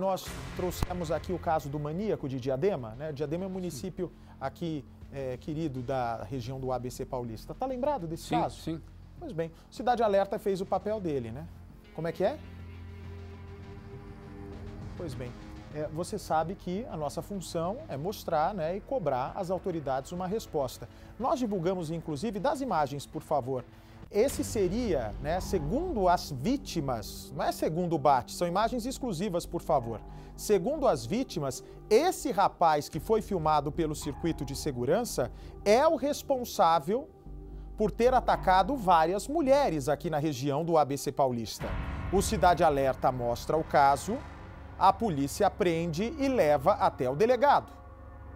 Nós trouxemos aqui o caso do maníaco de Diadema, né? Diadema é um município aqui querido da região do ABC Paulista. Tá lembrado desse caso? Sim. Pois bem, Cidade Alerta fez o papel dele, né? Como é que é? Pois bem, você sabe que a nossa função é mostrar, né, e cobrar às autoridades uma resposta. Nós divulgamos, inclusive, das imagens, por favor. Esse seria, né, segundo as vítimas, não é segundo o BAT, são imagens exclusivas, por favor. Segundo as vítimas, esse rapaz que foi filmado pelo circuito de segurança é o responsável por ter atacado várias mulheres aqui na região do ABC Paulista. O Cidade Alerta mostra o caso, a polícia prende e leva até o delegado.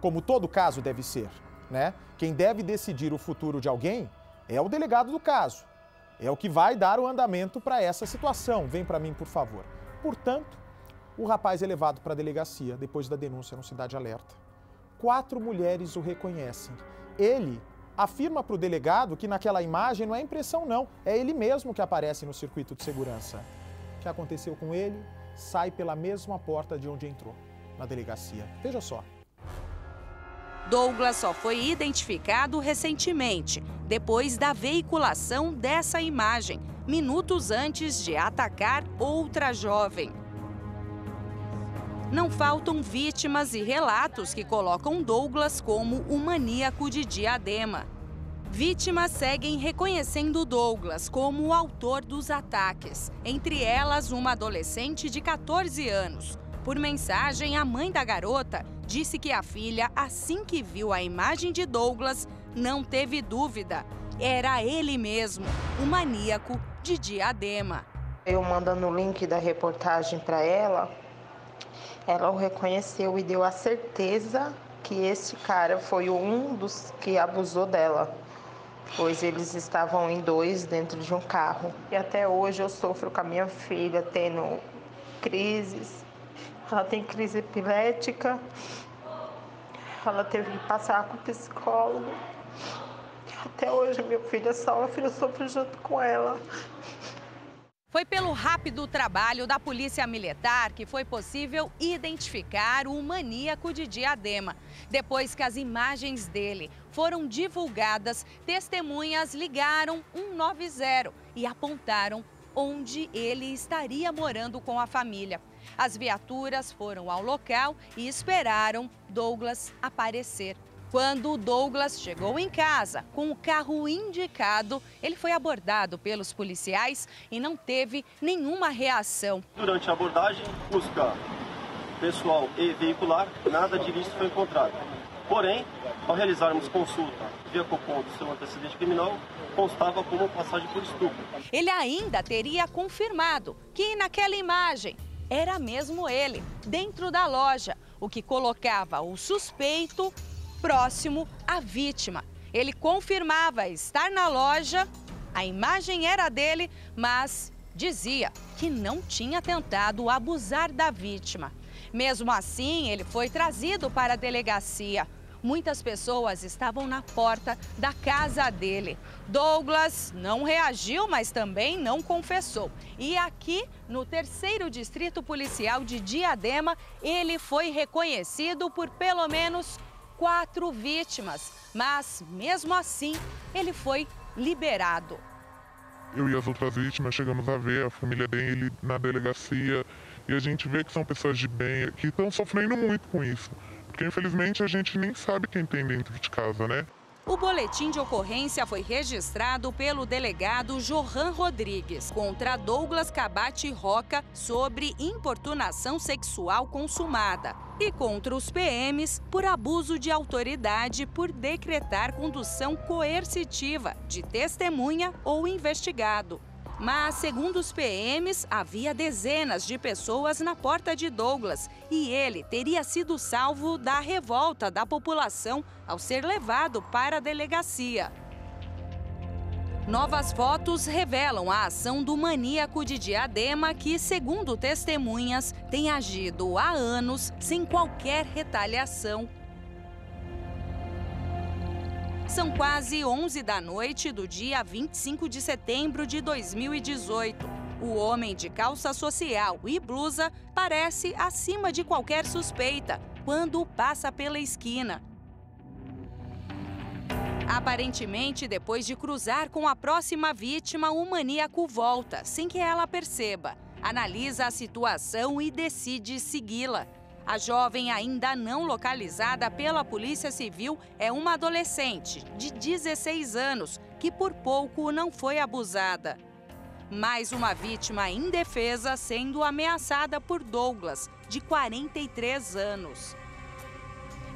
Como todo caso deve ser, né? Quem deve decidir o futuro de alguém é o delegado do caso. É o que vai dar o andamento para essa situação. Vem para mim, por favor. Portanto, o rapaz é levado para a delegacia depois da denúncia no Cidade Alerta. 4 mulheres o reconhecem. Ele afirma para o delegado que naquela imagem não é impressão não, é ele mesmo que aparece no circuito de segurança. O que aconteceu com ele sai pela mesma porta de onde entrou, na delegacia. Veja só. Douglas só foi identificado recentemente, depois da veiculação dessa imagem, minutos antes de atacar outra jovem. Não faltam vítimas e relatos que colocam Douglas como o maníaco de Diadema. Vítimas seguem reconhecendo Douglas como o autor dos ataques, entre elas uma adolescente de 14 anos. Por mensagem, a mãe da garota disse que a filha, assim que viu a imagem de Douglas, não teve dúvida. Era ele mesmo, o maníaco de Diadema. Eu mandando o link da reportagem para ela, ela o reconheceu e deu a certeza que esse cara foi um dos que abusou dela, pois eles estavam em 2 dentro de um carro. E até hoje eu sofro com a minha filha tendo crises. Ela tem crise epilética, ela teve que passar com o psicólogo. Até hoje meu filho sofre, eu sofro junto com ela. Foi pelo rápido trabalho da Polícia Militar que foi possível identificar o maníaco de Diadema. Depois que as imagens dele foram divulgadas, testemunhas ligaram 190 e apontaram onde ele estaria morando com a família. As viaturas foram ao local e esperaram Douglas aparecer. Quando Douglas chegou em casa com o carro indicado, ele foi abordado pelos policiais e não teve nenhuma reação. Durante a abordagem, busca pessoal e veicular, nada de ilícito foi encontrado. Porém, ao realizarmos consulta via Copom do seu antecedente criminal, constava como passagem por estupro. Ele ainda teria confirmado que naquela imagem era mesmo ele, dentro da loja, o que colocava o suspeito próximo à vítima. Ele confirmava estar na loja, a imagem era dele, mas dizia que não tinha tentado abusar da vítima. Mesmo assim, ele foi trazido para a delegacia. Muitas pessoas estavam na porta da casa dele. Douglas não reagiu, mas também não confessou. E aqui, no 3º Distrito Policial de Diadema, ele foi reconhecido por pelo menos 4 vítimas. Mas, mesmo assim, ele foi liberado. Eu e as outras vítimas chegamos a ver a família dele na delegacia e a gente vê que são pessoas de bem, que estão sofrendo muito com isso. Porque, infelizmente, a gente nem sabe quem tem dentro de casa, né? O boletim de ocorrência foi registrado pelo delegado Johan Rodrigues contra Douglas Cabate Roca sobre importunação sexual consumada e contra os PMs por abuso de autoridade por decretar condução coercitiva de testemunha ou investigado. Mas, segundo os PMs, havia dezenas de pessoas na porta de Douglas e ele teria sido salvo da revolta da população ao ser levado para a delegacia. Novas fotos revelam a ação do maníaco de Diadema que, segundo testemunhas, tem agido há anos sem qualquer retaliação. São quase 11 da noite do dia 25 de setembro de 2018. O homem de calça social e blusa parece acima de qualquer suspeita quando passa pela esquina. Aparentemente, depois de cruzar com a próxima vítima, o maníaco volta, sem que ela perceba. Analisa a situação e decide segui-la. A jovem, ainda não localizada pela Polícia Civil, é uma adolescente de 16 anos que por pouco não foi abusada. Mais uma vítima indefesa sendo ameaçada por Douglas, de 43 anos.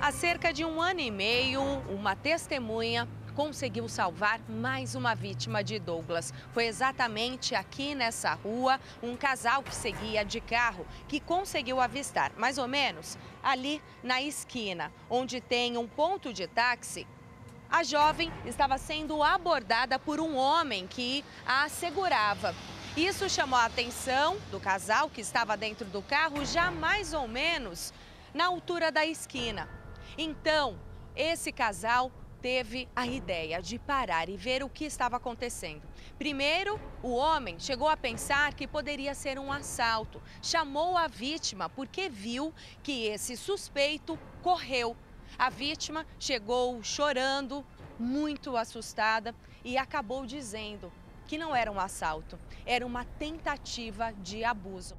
Há cerca de 1 ano e meio, uma testemunha conseguiu salvar mais uma vítima de Douglas. Foi exatamente aqui nessa rua, um casal que seguia de carro que conseguiu avistar, mais ou menos ali na esquina, onde tem um ponto de táxi. A jovem estava sendo abordada por um homem que a segurava. Isso chamou a atenção do casal que estava dentro do carro, já mais ou menos na altura da esquina. Então, esse casal teve a ideia de parar e ver o que estava acontecendo. Primeiro, o homem chegou a pensar que poderia ser um assalto. Chamou a vítima porque viu que esse suspeito correu. A vítima chegou chorando, muito assustada, e acabou dizendo que não era um assalto, era uma tentativa de abuso.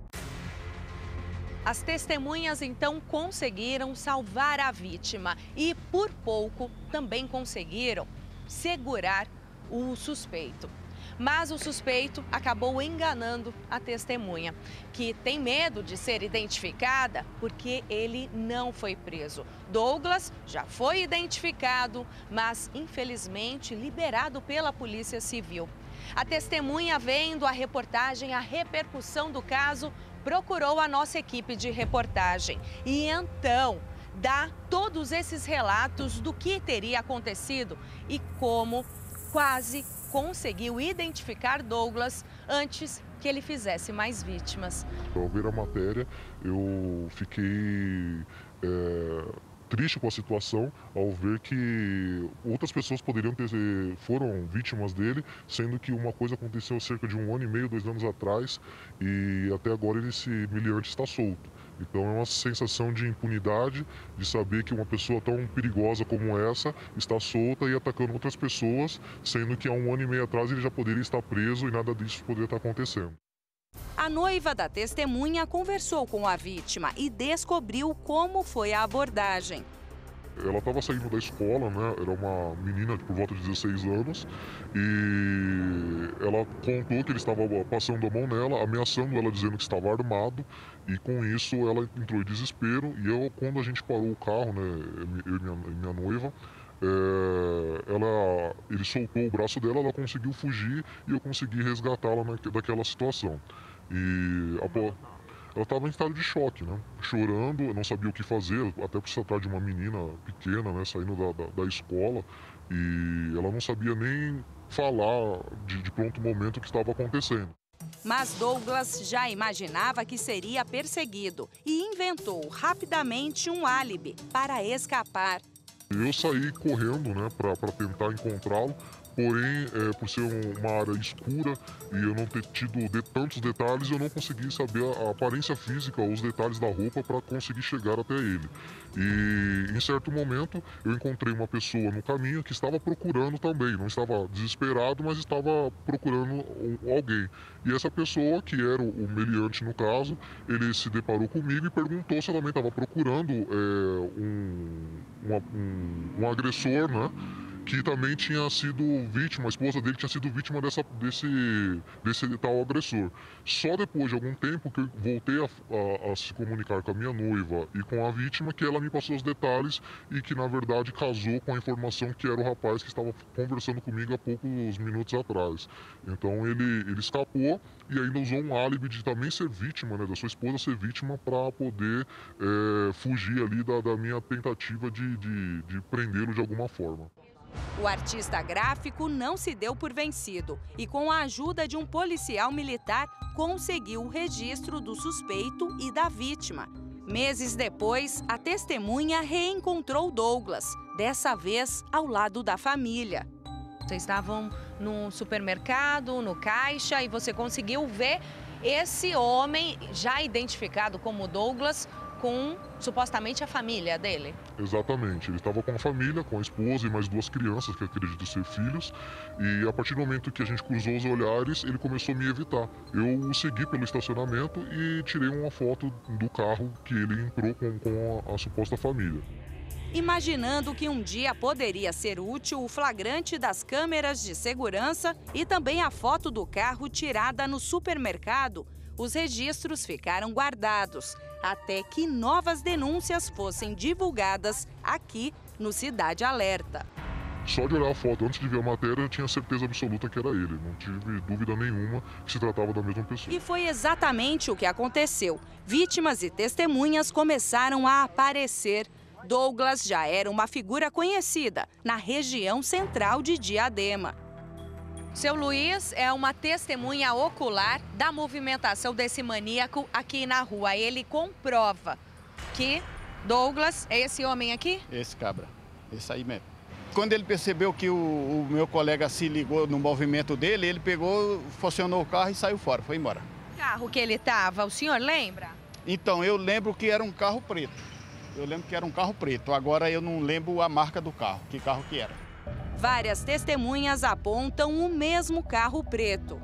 As testemunhas então conseguiram salvar a vítima e, por pouco, também conseguiram segurar o suspeito. Mas o suspeito acabou enganando a testemunha, que tem medo de ser identificada porque ele não foi preso. Douglas já foi identificado, mas infelizmente liberado pela Polícia Civil. A testemunha, vendo a reportagem, a repercussão do caso, procurou a nossa equipe de reportagem e então dá todos esses relatos do que teria acontecido e como quase conseguiu identificar Douglas antes que ele fizesse mais vítimas. Ao ver a matéria, eu fiquei triste com a situação, ao ver que outras pessoas foram vítimas dele, sendo que uma coisa aconteceu há cerca de 1 ano e meio, 2 anos atrás, e até agora esse meliante está solto. Então é uma sensação de impunidade, de saber que uma pessoa tão perigosa como essa está solta e atacando outras pessoas, sendo que há 1 ano e meio atrás ele já poderia estar preso e nada disso poderia estar acontecendo. A noiva da testemunha conversou com a vítima e descobriu como foi a abordagem. Ela estava saindo da escola, né? Era uma menina por volta de 16 anos e ela contou que ele estava passando a mão nela, ameaçando ela, dizendo que estava armado, e com isso ela entrou em desespero. E quando a gente parou o carro, né, eu e minha noiva, ele soltou o braço dela, ela conseguiu fugir e eu consegui resgatá-la daquela situação. E ela estava em estado de choque, né? Chorando, eu não sabia o que fazer, até por se tratar de uma menina pequena, né? Saindo da escola, e ela não sabia nem falar de pronto momento o que estava acontecendo. Mas Douglas já imaginava que seria perseguido e inventou rapidamente um álibi para escapar. Eu saí correndo, né, para tentar encontrá-lo. Porém, por ser uma área escura e eu não ter tido tantos detalhes, eu não consegui saber a aparência física ou os detalhes da roupa para conseguir chegar até ele. E em certo momento eu encontrei uma pessoa no caminho que estava procurando também, não estava desesperado, mas estava procurando alguém. E essa pessoa, que era o meliante no caso, ele se deparou comigo e perguntou se eu também estava procurando um agressor, né? Que também tinha sido vítima, a esposa dele tinha sido vítima desse tal agressor. Só depois de algum tempo que eu voltei a se comunicar com a minha noiva e com a vítima, que ela me passou os detalhes e que na verdade casou com a informação que era o rapaz que estava conversando comigo há poucos minutos atrás. Então ele escapou e ainda usou um álibi de também ser vítima, né, da sua esposa ser vítima, para poder fugir ali da minha tentativa de prendê-lo de alguma forma. O artista gráfico não se deu por vencido e, com a ajuda de um policial militar, conseguiu o registro do suspeito e da vítima. Meses depois, a testemunha reencontrou Douglas, dessa vez ao lado da família. Vocês estavam no supermercado, no caixa, e você conseguiu ver esse homem já identificado como Douglas com supostamente a família dele. Exatamente, ele estava com a família, com a esposa e mais 2 crianças que acredito ser filhos, e a partir do momento que a gente cruzou os olhares, ele começou a me evitar. Eu o segui pelo estacionamento e tirei uma foto do carro que ele entrou com a suposta família. Imaginando que um dia poderia ser útil o flagrante das câmeras de segurança e também a foto do carro tirada no supermercado, os registros ficaram guardados, até que novas denúncias fossem divulgadas aqui no Cidade Alerta. Só de olhar a foto antes de ver a matéria, eu tinha certeza absoluta que era ele. Não tive dúvida nenhuma que se tratava da mesma pessoa. E foi exatamente o que aconteceu. Vítimas e testemunhas começaram a aparecer. Douglas já era uma figura conhecida na região central de Diadema. Seu Luiz é uma testemunha ocular da movimentação desse maníaco aqui na rua. Ele comprova que Douglas é esse homem aqui? Esse cabra, esse aí mesmo. Quando ele percebeu que o meu colega se ligou no movimento dele, ele pegou, funcionou o carro e saiu fora, foi embora. O carro que ele estava, o senhor lembra? Então, eu lembro que era um carro preto. Agora eu não lembro a marca do carro, que carro que era. Várias testemunhas apontam o mesmo carro preto.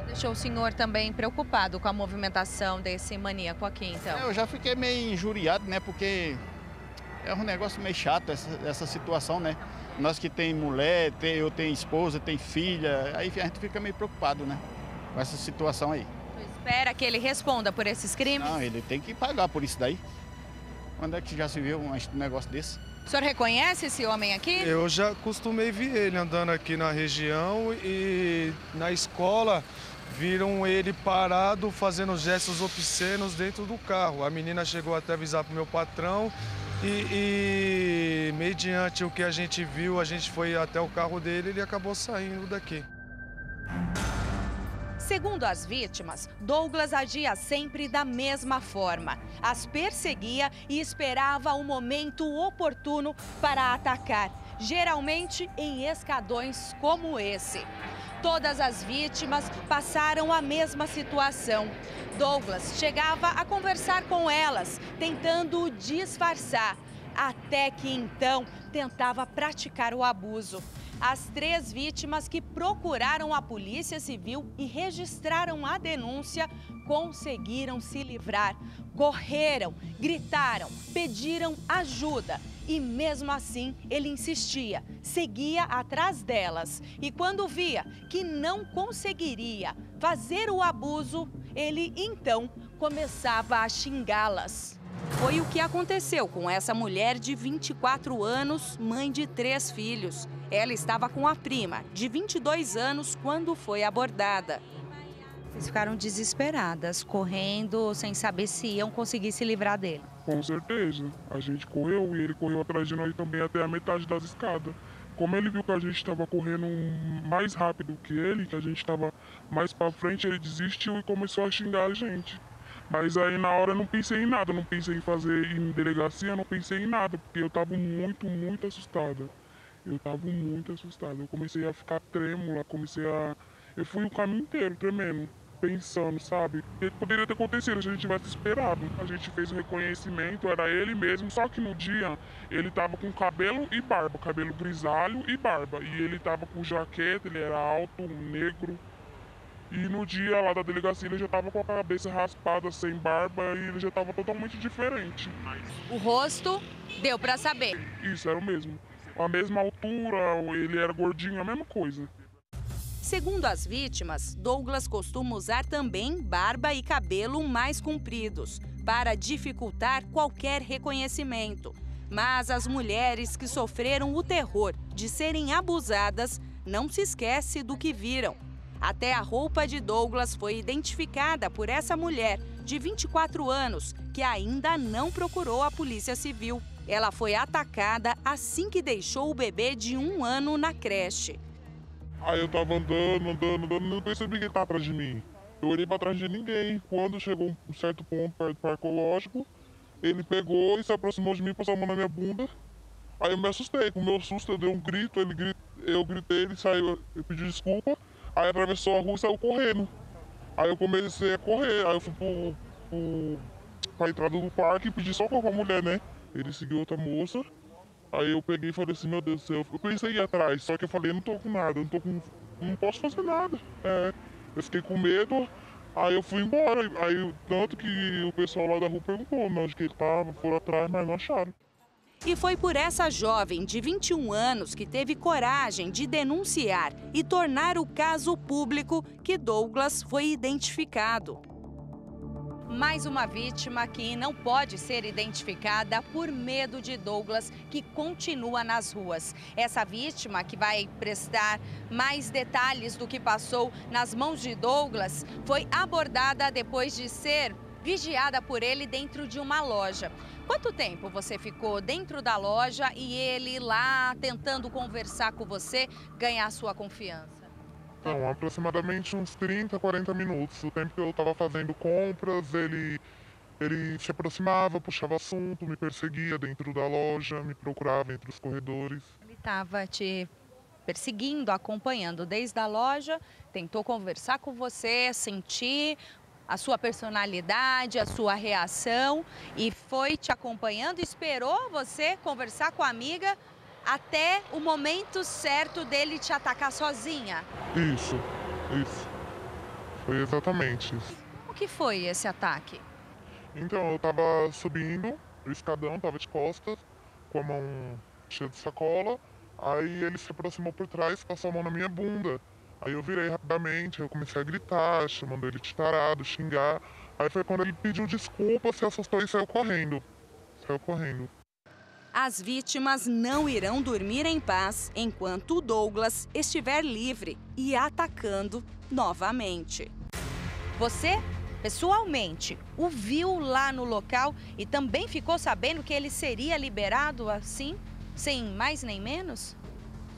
Deixou o senhor também preocupado com a movimentação desse maníaco aqui, então? Eu já fiquei meio injuriado, né? Porque é um negócio meio chato essa situação, né? Nós que tem mulher, eu tenho esposa, tenho filha, aí a gente fica meio preocupado, né? Com essa situação aí. Você espera que ele responda por esses crimes? Não, ele tem que pagar por isso daí. Quando é que já se viu um negócio desse? O senhor reconhece esse homem aqui? Eu já costumei ver ele andando aqui na região e na escola viram ele parado fazendo gestos obscenos dentro do carro. A menina chegou até a avisar para o meu patrão e mediante o que a gente viu, a gente foi até o carro dele e ele acabou saindo daqui. Segundo as vítimas, Douglas agia sempre da mesma forma. As perseguia e esperava o momento oportuno para atacar, geralmente em escadões como esse. Todas as vítimas passaram a mesma situação. Douglas chegava a conversar com elas, tentando disfarçar, até que então tentava praticar o abuso. As 3 vítimas que procuraram a Polícia Civil e registraram a denúncia conseguiram se livrar. Correram, gritaram, pediram ajuda e mesmo assim ele insistia, seguia atrás delas. E quando via que não conseguiria fazer o abuso, ele então começava a xingá-las. Foi o que aconteceu com essa mulher de 24 anos, mãe de 3 filhos. Ela estava com a prima, de 22 anos, quando foi abordada. Vocês ficaram desesperadas, correndo, sem saber se iam conseguir se livrar dele. Com certeza. A gente correu e ele correu atrás de nós também até a metade das escadas. Como ele viu que a gente estava correndo mais rápido que ele, que a gente estava mais para frente, ele desistiu e começou a xingar a gente. Mas aí na hora eu não pensei em nada, não pensei em fazer em delegacia, não pensei em nada, porque eu estava muito assustada. Eu comecei a ficar trêmula, eu fui o caminho inteiro tremendo, pensando, sabe? O que poderia ter acontecido se a gente tivesse esperado. A gente fez o reconhecimento, era ele mesmo, só que no dia ele estava com cabelo e barba, cabelo grisalho e barba. E ele estava com jaqueta, ele era alto, negro. E no dia lá da delegacia ele já estava com a cabeça raspada, sem barba, e ele já estava totalmente diferente. O rosto deu para saber. Isso, era o mesmo. A mesma altura, ele era gordinho, a mesma coisa. Segundo as vítimas, Douglas costuma usar também barba e cabelo mais compridos, para dificultar qualquer reconhecimento. Mas as mulheres que sofreram o terror de serem abusadas não se esquecem do que viram. Até a roupa de Douglas foi identificada por essa mulher de 24 anos, que ainda não procurou a Polícia Civil. Ela foi atacada assim que deixou o bebê de 1 ano na creche. Aí eu tava andando, não percebi que ele tava atrás de mim. Eu olhei pra trás de ninguém. Quando chegou um certo ponto perto do parque ecológico, ele pegou e se aproximou de mim, passou a mão na minha bunda. Aí eu me assustei. Com o meu susto, eu dei um grito, eu gritei, ele saiu, eu pedi desculpa, aí atravessou a rua e saiu correndo. Aí eu comecei a correr, aí eu fui pra entrada do parque e pedi socorro pra mulher, né? Ele seguiu outra moça, aí eu peguei e falei assim, meu Deus do céu, eu pensei em ir atrás, só que eu falei, não tô com nada, não posso fazer nada. Eu fiquei com medo, aí eu fui embora, aí tanto que o pessoal lá da rua perguntou onde que ele tava, foram atrás, mas não acharam. E foi por essa jovem de 21 anos que teve coragem de denunciar e tornar o caso público que Douglas foi identificado. Mais uma vítima que não pode ser identificada por medo de Douglas, que continua nas ruas. Essa vítima, que vai prestar mais detalhes do que passou nas mãos de Douglas, foi abordada depois de ser vigiada por ele dentro de uma loja. Quanto tempo você ficou dentro da loja e ele lá tentando conversar com você, ganhar sua confiança? Então, aproximadamente uns 30, 40 minutos. O tempo que eu estava fazendo compras, ele se aproximava, puxava assunto, me perseguia dentro da loja, me procurava entre os corredores. Ele estava te perseguindo, acompanhando desde a loja, tentou conversar com você, sentir a sua personalidade, a sua reação e foi te acompanhando, esperou você conversar com a amiga até o momento certo dele te atacar sozinha. Isso. Foi exatamente isso. Como que foi esse ataque? Então, eu tava subindo o escadão, tava de costas, com a mão cheia de sacola, aí ele se aproximou por trás, passou a mão na minha bunda. Aí eu virei rapidamente, eu comecei a gritar, chamando ele de tarado, xingar. Aí foi quando ele pediu desculpa, se assustou e saiu correndo. As vítimas não irão dormir em paz enquanto o Douglas estiver livre e atacando novamente. Você, pessoalmente, o viu lá no local e também ficou sabendo que ele seria liberado assim, sem mais nem menos?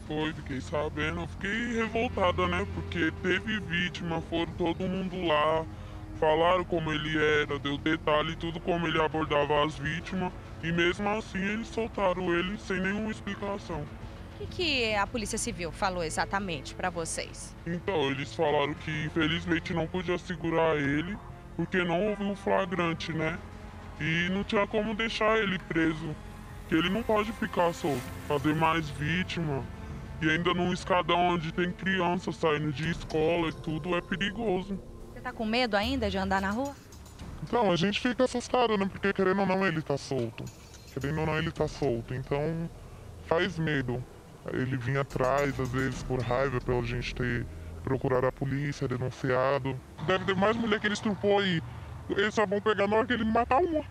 Foi, fiquei sabendo, fiquei revoltada, né? Porque teve vítima, foram todo mundo lá, falaram como ele era, deu detalhe tudo como ele abordava as vítimas. E mesmo assim eles soltaram ele sem nenhuma explicação. O que a Polícia Civil falou exatamente para vocês? Então, eles falaram que infelizmente não podia segurar ele, porque não houve um flagrante, né? E não tinha como deixar ele preso, que ele não pode ficar solto, fazer mais vítima. E ainda num escadão onde tem criança saindo de escola e tudo, é perigoso. Você tá com medo ainda de andar na rua? Então, a gente fica assustado, né? Porque querendo ou não, ele tá solto. Então, faz medo. Ele vinha atrás, às vezes, por raiva, pela gente ter procurado a polícia, denunciado. Deve ter mais mulher que ele estrupou e eles só vão pegar na hora que ele matar uma.